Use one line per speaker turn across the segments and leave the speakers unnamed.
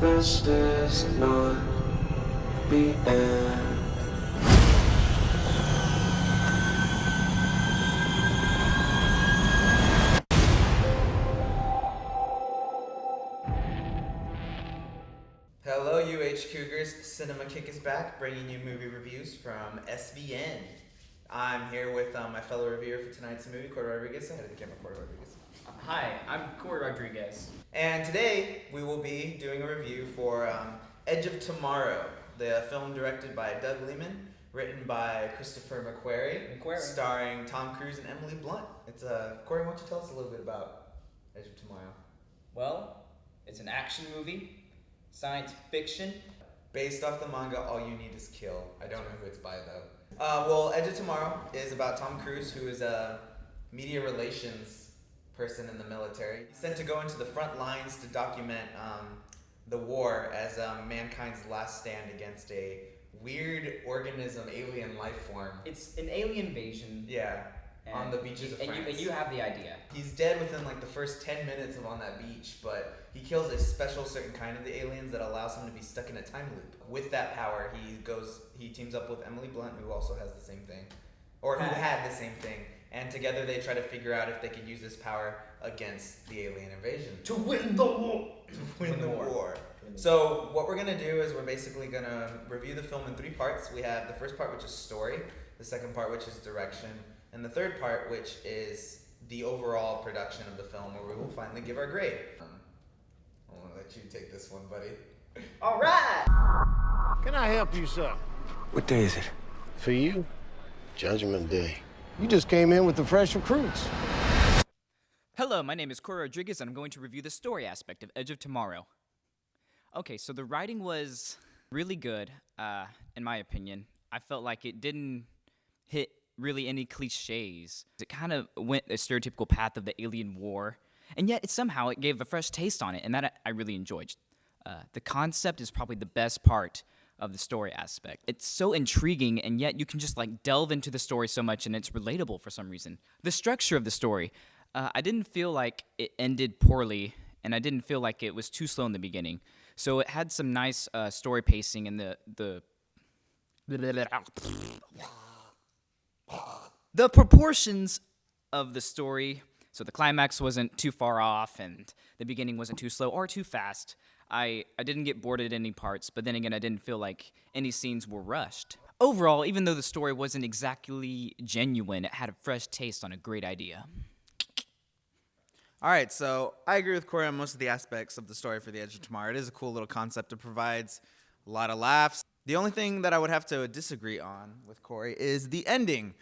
This is not the end.
Hello, UH Cougars. Cinema Kick is back, bringing you movie reviews from SVN. I'm here with my fellow reviewer for tonight's movie, Cory Rodriguez. Say hi to the camera, Cory Rodriguez.
Hi, I'm Cory Rodriguez.
And today we will be doing a review for Edge of Tomorrow, the film directed by Doug Liman, written by Christopher McQuarrie, starring Tom Cruise and Emily Blunt. It's Cory, why don't you tell us a little bit about Edge of Tomorrow?
Well, it's an action movie, science fiction.
Based off the manga, All You Need Is Kill. I don't know who it's by though. Well, Edge of Tomorrow is about Tom Cruise, who is a media relations person in the military. He's sent to go into the front lines to document the war as mankind's last stand against a weird organism, alien life form.
It's an alien invasion.
Yeah, on the beaches of France.
And you have the idea.
He's dead within like the first 10 minutes of on that beach, but he kills a special certain kind of the aliens that allows him to be stuck in a time loop. With that power, he teams up with Emily Blunt, who also has the same thing, or who had the same thing, and together they try to figure out if they could use this power against the alien invasion.
To win the war!
To win the war. So what we're gonna do is we're basically gonna review the film in 3 parts. We have the first part, which is story, the second part, which is direction, and the third part, which is the overall production of the film, where we will finally give our grade. I'm gonna let you take this one, buddy.
All right!
Can I help you, sir?
What day is it?
For you, Judgment Day. You just came in with the fresh recruits.
Hello, my name is Cory Rodriguez, and I'm going to review the story aspect of Edge of Tomorrow. Okay, so the writing was really good, in my opinion. I felt like it didn't hit really any cliches. It kind of went a stereotypical path of the alien war, and yet somehow it gave a fresh taste on it, and that I really enjoyed. The concept is probably the best part of the story aspect. It's so intriguing, and yet you can just like delve into the story so much, and it's relatable for some reason. The structure of the story, I didn't feel like it ended poorly, and I didn't feel like it was too slow in the beginning. So it had some nice story pacing, and the proportions of the story. So the climax wasn't too far off, and the beginning wasn't too slow or too fast. I didn't get bored at any parts, but then again, I didn't feel like any scenes were rushed. Overall, even though the story wasn't exactly genuine, it had a fresh taste on a great idea.
All right, so I agree with Cory on most of the aspects of the story for The Edge of Tomorrow. It is a cool little concept. It provides a lot of laughs. The only thing that I would have to disagree on with Cory is the ending.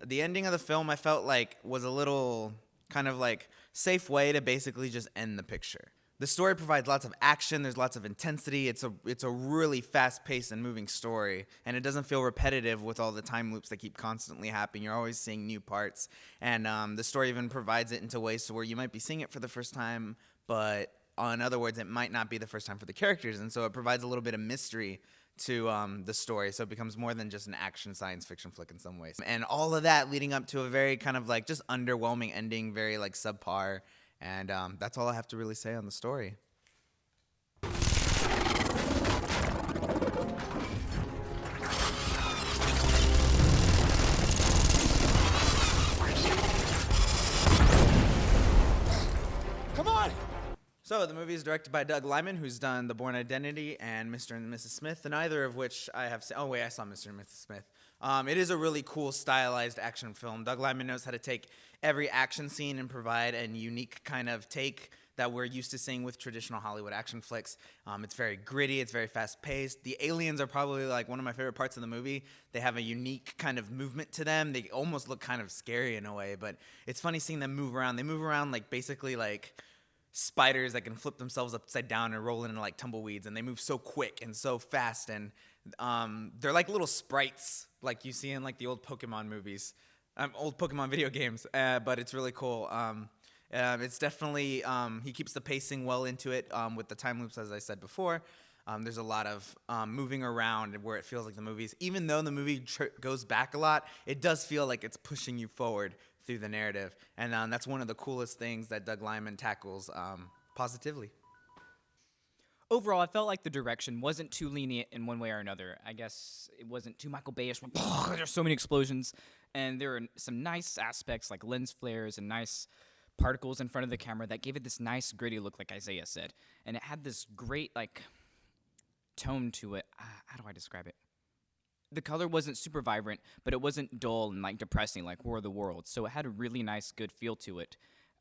The ending of the film I felt like was a little kind of like safe way to basically just end the picture. The story provides lots of action, there's lots of intensity, it's a really fast-paced and moving story, and it doesn't feel repetitive with all the time loops that keep constantly happening. You're always seeing new parts, and the story even provides it into ways to where you might be seeing it for the first time, but in other words, it might not be the first time for the characters, and so it provides a little bit of mystery to the story, so it becomes more than just an action science fiction flick in some ways. And all of that leading up to a very kind of like just underwhelming ending, very like subpar. And that's all I have to really say on the story.
Come on!
So the movie is directed by Doug Liman, who's done The Bourne Identity and Mr. and Mrs. Smith, and neither of which I have seen. Oh wait, I saw Mr. and Mrs. Smith. It is a really cool stylized action film. Doug Liman knows how to take every action scene and provide a unique kind of take that we're used to seeing with traditional Hollywood action flicks. It's very gritty, it's very fast-paced. The aliens are probably like one of my favorite parts of the movie. They have a unique kind of movement to them. They almost look kind of scary in a way, but it's funny seeing them move around. They move around like basically like spiders that can flip themselves upside down and roll into like tumbleweeds, and they move so quick and so fast, and they're like little sprites like you see in like the old Pokemon movies, old Pokemon video games, but it's really cool. It's definitely, he keeps the pacing well into it with the time loops, as I said before. There's a lot of moving around where it feels like the movies, even though the movie goes back a lot, it does feel like it's pushing you forward through the narrative. And that's one of the coolest things that Doug Liman tackles positively.
Overall, I felt like the direction wasn't too lenient in one way or another. I guess it wasn't too Michael Bayish. There's so many explosions, and there are some nice aspects like lens flares and nice particles in front of the camera that gave it this nice gritty look, like Isaiah said. And it had this great like tone to it. How do I describe it? The color wasn't super vibrant, but it wasn't dull and like depressing like War of the Worlds. So it had a really nice, good feel to it.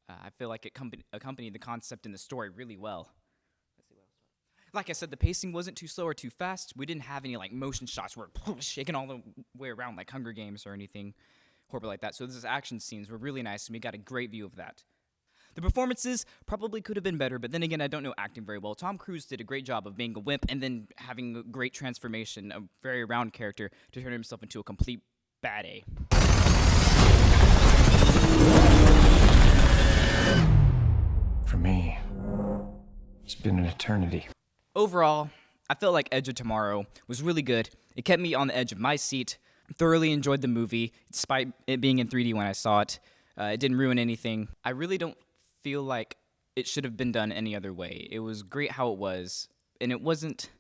I feel like it accompanied the concept and the story really well. Like I said, the pacing wasn't too slow or too fast. We didn't have any like motion shots where shaking all the way around like Hunger Games or anything horrible like that. So these action scenes were really nice, and we got a great view of that. The performances probably could have been better, but then again, I don't know acting very well. Tom Cruise did a great job of being a wimp and then having a great transformation, a very round character, to turn himself into a complete bad A.
For me, it's been an eternity.
Overall, I felt like Edge of Tomorrow was really good. It kept me on the edge of my seat. Thoroughly enjoyed the movie, despite it being in 3D when I saw it. It didn't ruin anything. I really don't feel like it should have been done any other way. It was great how it was, and it wasn't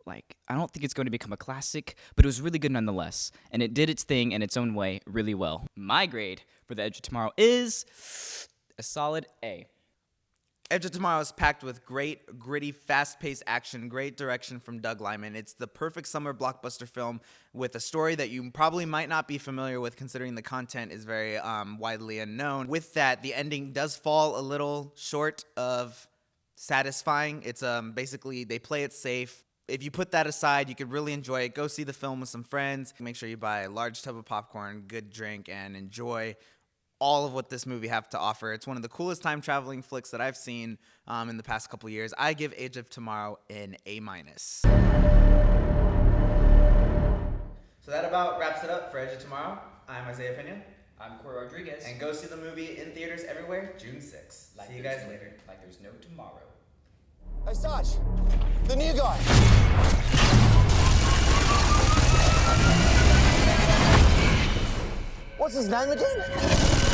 like, I don't think it's going to become a classic, but it was really good nonetheless, and it did its thing in its own way really well. My grade for The Edge of Tomorrow is a solid A.
Edge of Tomorrow is packed with great, gritty, fast-paced action, great direction from Doug Liman. It's the perfect summer blockbuster film with a story that you probably might not be familiar with, considering the content is very widely unknown. With that, the ending does fall a little short of satisfying. It's basically, they play it safe. If you put that aside, you could really enjoy it. Go see the film with some friends. Make sure you buy a large tub of popcorn, good drink, and enjoy all of what this movie have to offer. It's one of the coolest time traveling flicks that I've seen in the past couple years. I give Edge of Tomorrow an A-. So that about wraps it up for Edge of Tomorrow. I'm Isaiah Peña.
I'm Cory Rodriguez.
And go see the movie in theaters everywhere June 6th. See you guys later.
Like there's no tomorrow.
Hey, Sarge, the new guy. What's his name again?